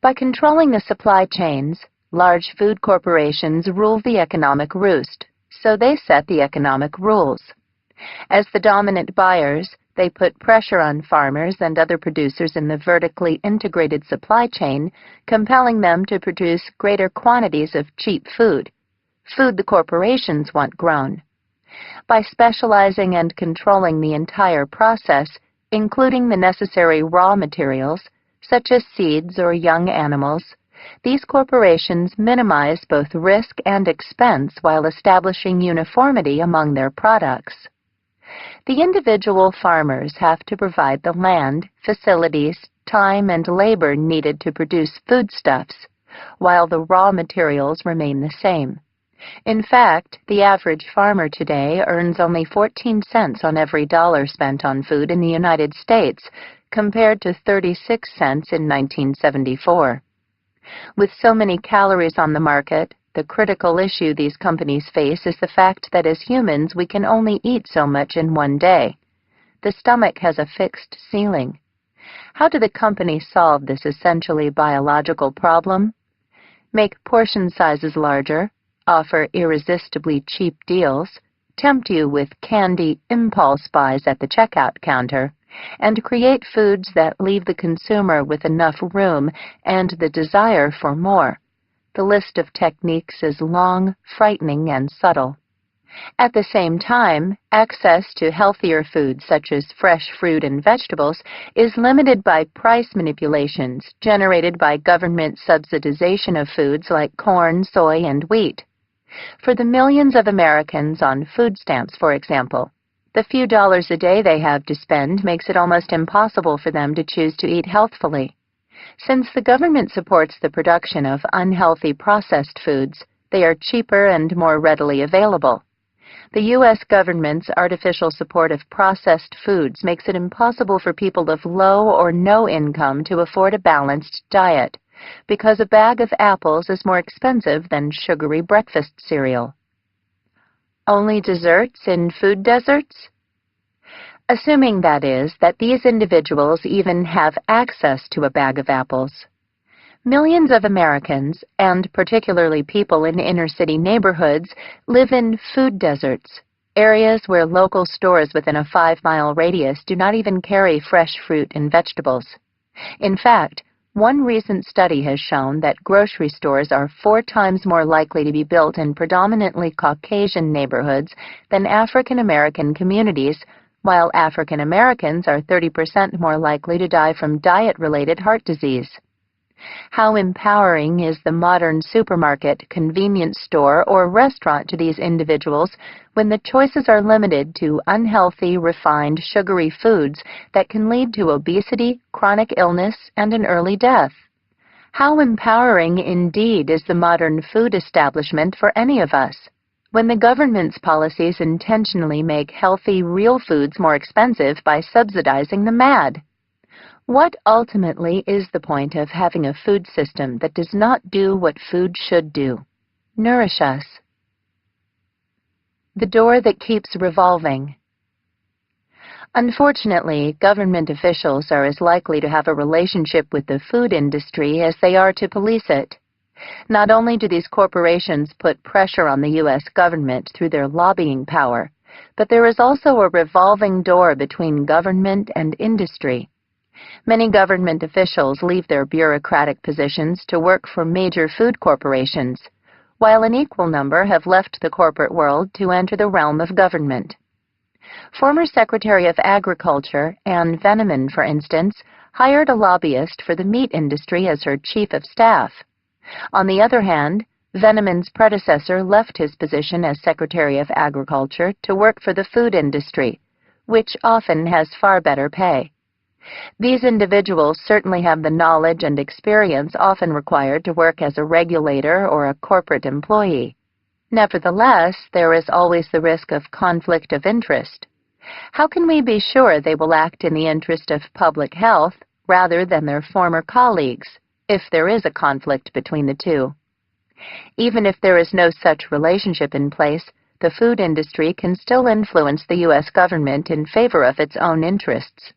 By controlling the supply chains, large food corporations rule the economic roost, so they set the economic rules. As the dominant buyers, they put pressure on farmers and other producers in the vertically integrated supply chain, compelling them to produce greater quantities of cheap food the corporations want grown. By specializing and controlling the entire process, including the necessary raw materials, such as seeds or young animals, these corporations minimize both risk and expense while establishing uniformity among their products. The individual farmers have to provide the land, facilities, time, and labor needed to produce foodstuffs, while the raw materials remain the same. In fact, the average farmer today earns only 14 cents on every dollar spent on food in the United States, compared to 36 cents in 1974. With so many calories on the market, the critical issue these companies face is the fact that as humans we can only eat so much in one day. The stomach has a fixed ceiling. How do the companies solve this essentially biological problem? Make portion sizes larger, offer irresistibly cheap deals, tempt you with candy impulse buys at the checkout counter, and create foods that leave the consumer with enough room and the desire for more. The list of techniques is long, frightening, and subtle. At the same time, access to healthier foods such as fresh fruit and vegetables is limited by price manipulations generated by government subsidization of foods like corn, soy, and wheat. For the millions of Americans on food stamps, for example, the few dollars a day they have to spend makes it almost impossible for them to choose to eat healthfully. Since the government supports the production of unhealthy processed foods, they are cheaper and more readily available. The U.S. government's artificial support of processed foods makes it impossible for people of low or no income to afford a balanced diet, because a bag of apples is more expensive than sugary breakfast cereal. Only desserts in food deserts? Assuming, that is, that these individuals even have access to a bag of apples. Millions of Americans, and particularly people in inner-city neighborhoods, live in food deserts, areas where local stores within a 5-mile radius do not even carry fresh fruit and vegetables. In fact, one recent study has shown that grocery stores are 4 times more likely to be built in predominantly Caucasian neighborhoods than African American communities, while African Americans are 30% more likely to die from diet-related heart disease. How empowering is the modern supermarket, convenience store, or restaurant to these individuals when the choices are limited to unhealthy, refined, sugary foods that can lead to obesity, chronic illness, and an early death? How empowering indeed is the modern food establishment for any of us, when the government's policies intentionally make healthy, real foods more expensive by subsidizing the mad? What ultimately is the point of having a food system that does not do what food should do? Nourish us. The door that keeps revolving. Unfortunately, government officials are as likely to have a relationship with the food industry as they are to police it. Not only do these corporations put pressure on the U.S. government through their lobbying power, but there is also a revolving door between government and industry. Many government officials leave their bureaucratic positions to work for major food corporations, while an equal number have left the corporate world to enter the realm of government. Former Secretary of Agriculture Ann Veneman, for instance, hired a lobbyist for the meat industry as her chief of staff. On the other hand, Veneman's predecessor left his position as Secretary of Agriculture to work for the food industry, which often has far better pay. These individuals certainly have the knowledge and experience often required to work as a regulator or a corporate employee. Nevertheless, there is always the risk of conflict of interest. How can we be sure they will act in the interest of public health rather than their former colleagues, if there is a conflict between the two? Even if there is no such relationship in place, the food industry can still influence the U.S. government in favor of its own interests.